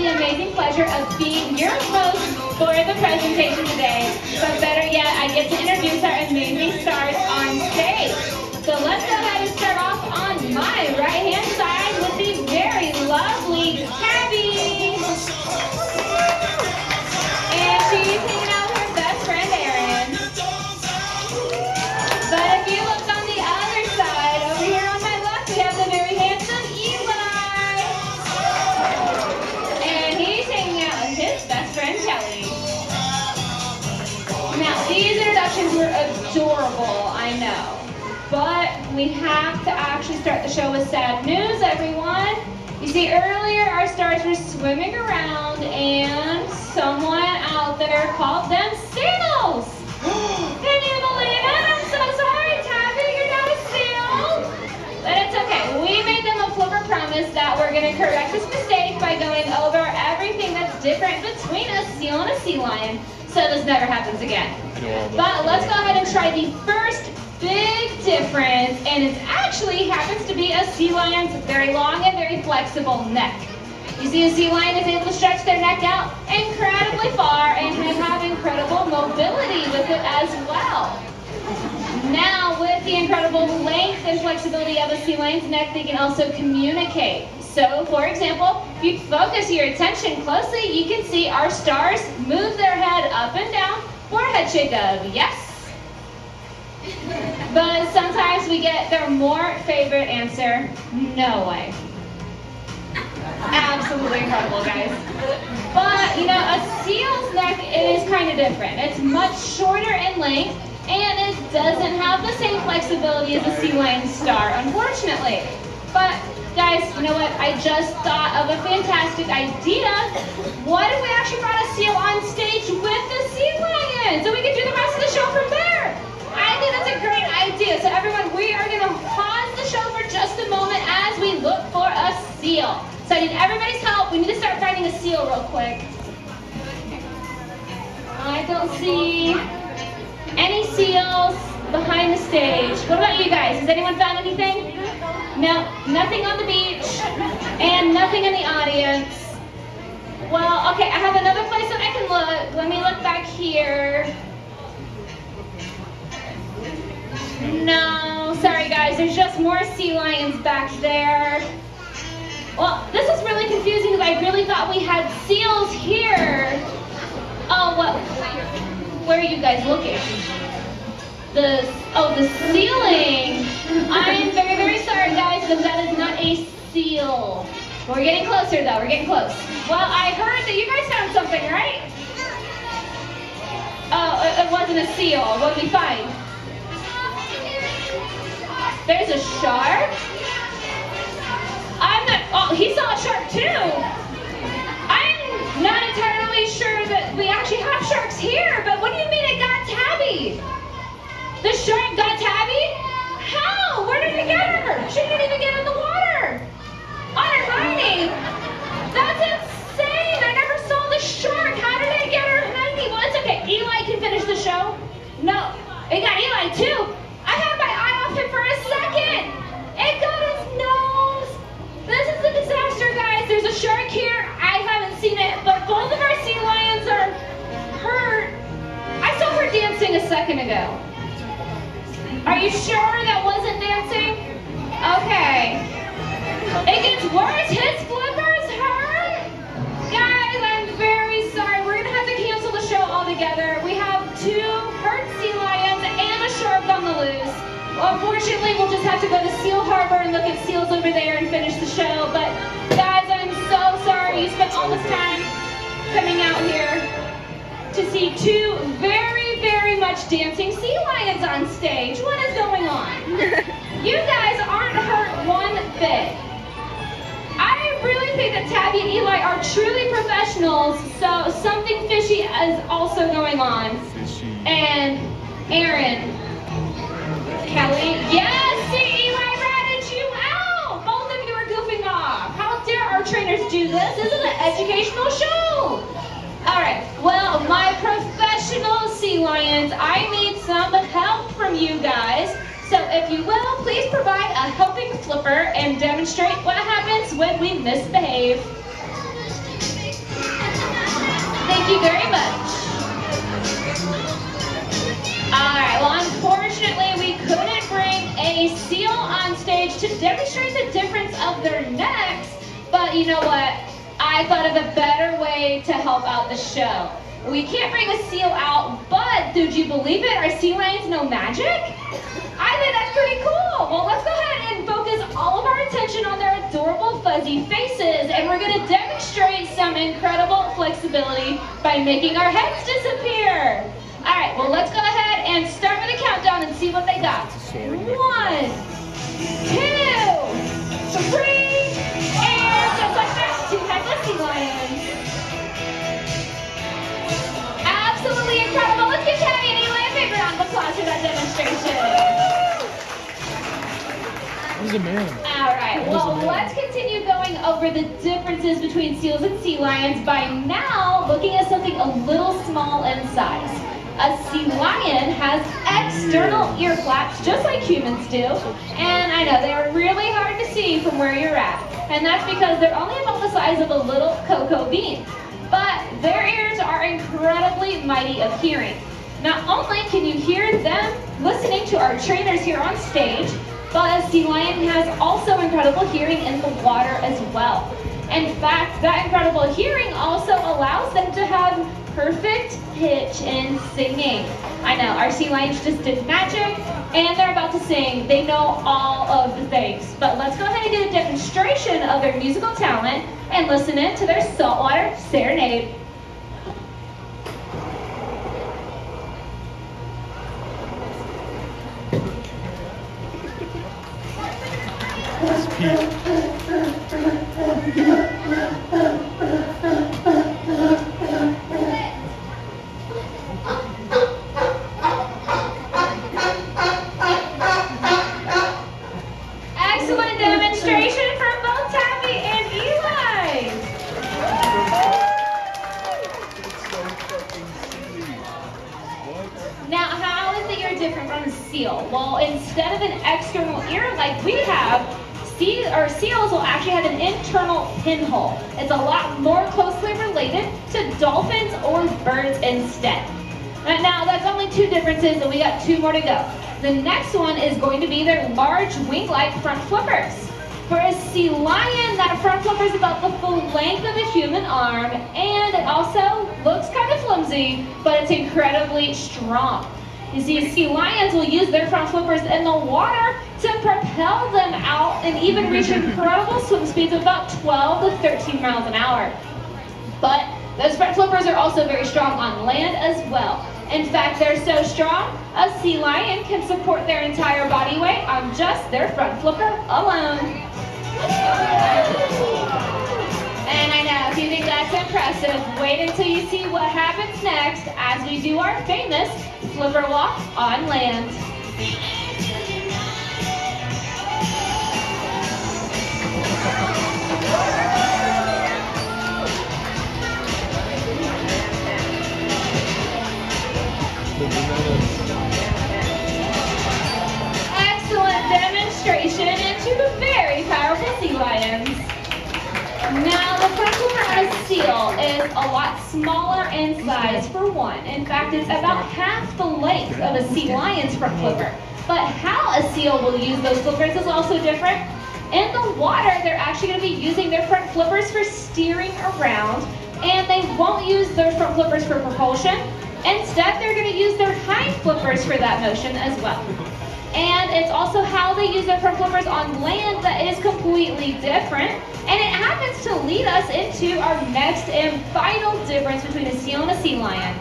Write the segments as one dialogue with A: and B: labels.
A: the amazing pleasure of being your host for the presentation today. But better yet, I get to introduce our amazing stars on stage. So let's go ahead and start off on my right-hand side with the very lovely Tabby. And she's hanging out with her best friend, Erin. But if you look on the other side, over here on my left, we have the very handsome Eli. And he's hanging out with his best friend, Kelly. Now, these introductions were adorable, I know. But we have to actually start the show with sad news, everyone. You see, earlier our stars were swimming around and someone out there called them seals. Can you believe it? I'm so sorry, Tabby, you're not a seal. But it's okay. We made them a flipper promise that we're going to correct this mistake by going over everything that's different between a seal and a sea lion, so this never happens again. But let's go ahead and try the first big difference, and it actually happens to be a sea lion's very long and very flexible neck. You see, a sea lion is able to stretch their neck out incredibly far and they have incredible mobility with it as well. Now, with the incredible length and flexibility of a sea lion's neck, they can also communicate. So, for example, if you focus your attention closely, you can see our stars move their head up and down for a head shake of yes. But sometimes we get their more favorite answer, no way. Absolutely incredible, guys. But, you know, a seal's neck is kind of different. It's much shorter in length, and it doesn't have the same flexibility as a sea lion star, unfortunately. But, guys, you know what? I just thought of a fantastic idea. What if we actually brought a seal on stage with the sea lion? So we could do the rest of the show from there. I think that's a great idea. So everyone, we are going to pause the show for just a moment as we look for a seal. So I need everybody's help. We need to start finding a seal real quick. I don't see any seals behind the stage. What about you guys? Has anyone found anything? No, nothing on the beach and nothing in the audience. Well, okay, I have another place that I can look. Let me look back here. No, sorry guys, there's just more sea lions back there. Well, this is really confusing because I really thought we had seals here. Oh, well, where are you guys looking? The ceiling. I'm very, very sorry guys, but that is not a seal. We're getting closer though, we're getting close. Well, I heard that you guys found something, right? Oh, it wasn't a seal. What did we find? There's a shark? Oh, he saw a shark too. I'm not entirely sure that we actually have sharks here, but what do you mean it got Tabby? The shark got Tabby? How? Where did it get her? She didn't even get in the water. On her hiney. That's insane. I never saw the shark. How did it get her hiney? Well, it's okay. Eli can finish the show. No, it got Eli too. I had my eye off him for a second. It got his nose. This is a disaster, guys. There's a shark here. I haven't seen it, but both of our sea lions are hurt. I saw her dancing a second ago. Are you sure that wasn't dancing? Okay. It gets worse. His flipper's hurt. Guys, I'm very sorry. We're going to have to cancel the show altogether. We have 2 hurt sea lions and a shark on the loose. Unfortunately, we'll just have to go to Seal Harbor and look at seals over there and finish the show. But guys, I'm so sorry you spent all this time coming out here to see 2 very, very much dancing sea lions on stage. What is going on? You guys aren't hurt one bit. I really think that Tabby and Eli are truly professionals, so something fishy is also going on. And Erin, Kelly, yes, see, Eli ratted you out. Both of you are goofing off. How dare our trainers do this? This is an educational show. All right, well, my professional sea lions, I need some help from you guys. So if you will, please provide a helping flipper and demonstrate what happens when we misbehave. demonstrate the difference of their necks, but you know what? I thought of a better way to help out the show. We can't bring a seal out, but did you believe it? Our sea lions know magic? I think that's pretty cool. Well, let's go ahead and focus all of our attention on their adorable fuzzy faces, and we're going to demonstrate some incredible flexibility by making our heads disappear. All right, well, let's go ahead and start with a countdown and see what they got. 1, 2, 3, and just like that, 2 headless sea lions. Absolutely incredible. Let's give Tabby and Eli a big round of applause for that demonstration.
B: He's a man.
A: All right, well, let's continue going over the differences between seals and sea lions by now looking at something a little small in size. A sea lion has external ear flaps just like humans do, and I know they're really hard to see from where you're at, and that's because they're only about the size of a little cocoa bean. But their ears are incredibly mighty of hearing. Not only can you hear them listening to our trainers here on stage, but a sea lion has also incredible hearing in the water as well. In fact, that incredible hearing also allows them to have perfect pitch in singing. I know, our sea lions just did magic, and they're about to sing. They know all of the things. But let's go ahead and get a demonstration of their musical talent and listen in to their saltwater serenade. Excellent demonstration from both Tabby and Eli. Now, how is the ear different from a seal? Well, instead of an external ear like we have, seals will actually have an internal pinhole. It's a lot more closely related to dolphins or birds instead. Now, that's only 2 differences, and we got 2 more to go. The next one is going to be their large wing-like front flippers. For a sea lion, that front flipper is about the full length of a human arm, and it also looks kind of flimsy, but it's incredibly strong. You see, sea lions will use their front flippers in the water to propel them out and even reach incredible swim speeds of about 12 to 13 miles an hour. But those front flippers are also very strong on land as well. In fact, they're so strong, a sea lion can support their entire body weight on just their front flipper alone. And I know, if you think that's impressive, wait until you see what happens next as we do our famous flipper walk on land. Excellent demonstration and 2 very powerful sea lions. Now, the front flipper of a seal is a lot smaller in size for one. In fact, it's about half the length of a sea lion's front flipper. But how a seal will use those flippers is also different. In the water, they're actually going to be using their front flippers for steering around, and they won't use their front flippers for propulsion. Instead, they're going to use their hind flippers for that motion as well. And it's also how they use their front flippers on land that is completely different. And it happens to lead us into our next and final difference between a seal and a sea lion.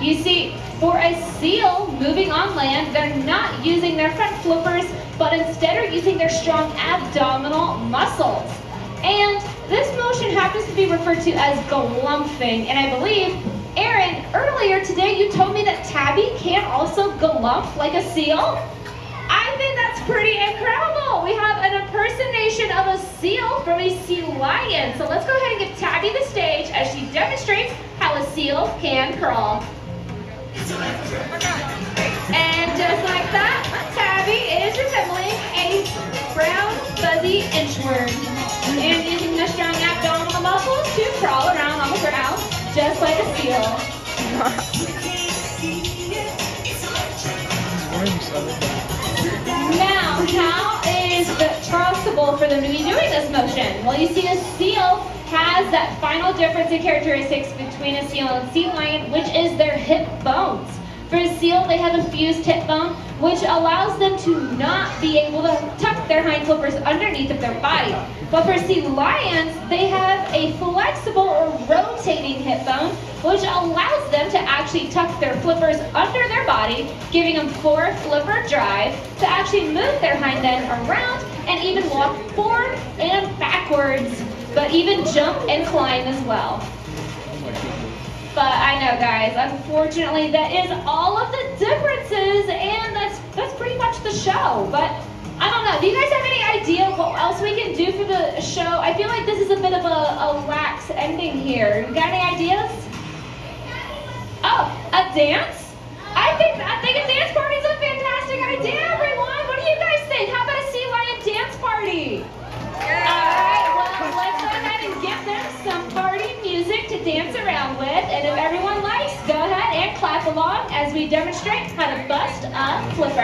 A: You see, for a seal moving on land, they're not using their front flippers, but instead are using their strong abdominal muscles. And this motion happens to be referred to as galumphing. And I believe, Aaron, earlier today you told me that Tabby can also galump like a seal. I think that's pretty incredible. We have an impersonation of a seal from a sea lion. So let's go ahead and give Tabby the stage as she demonstrates how a seal can crawl. And just like that, Tabby is resembling a brown fuzzy inchworm and using the strong abdominal muscles to crawl around on the ground just like a seal. Now, how is the possible for them to be doing this motion? Well, you see a seal has that final difference in characteristics between a seal and sea lion, which is their hip bones. For a seal, they have a fused hip bone, which allows them to not be able to tuck their hind flippers underneath of their body. But for sea lions, they have a flexible or rotating hip bone, which allows them to actually tuck their flippers under their body, giving them forward flipper drive to actually move their hind end around and even walk forward and backwards, but even jump and climb as well. But I know, guys, unfortunately, that is all of the differences, and that's pretty much the show. But I don't know, do you guys have any idea what else we can do for the show? I feel like this is a bit of a lax ending here. You got any ideas? Oh, a dance? I think a dance party is a fantastic idea, everyone. What do you guys think? How about a sea lion dance party? Alright, well, let's go ahead and give them some party music to dance around with. And if everyone likes, go ahead and clap along as we demonstrate how to bust a flipper.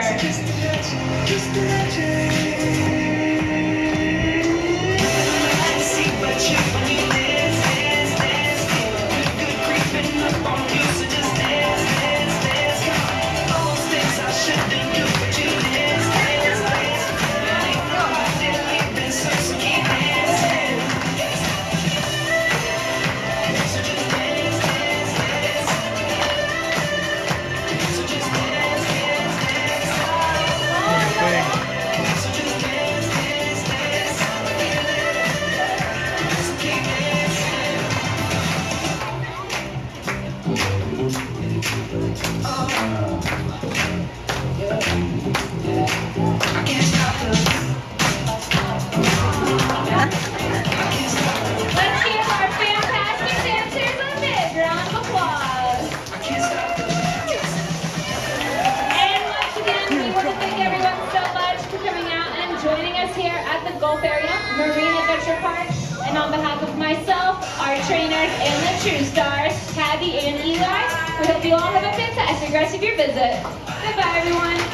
A: Here at the Gulfarium Marine Adventure Park, and on behalf of myself, our trainers, and the True Stars, Tabby and Eli, we hope you all have a fantastic rest of your visit. Goodbye, everyone.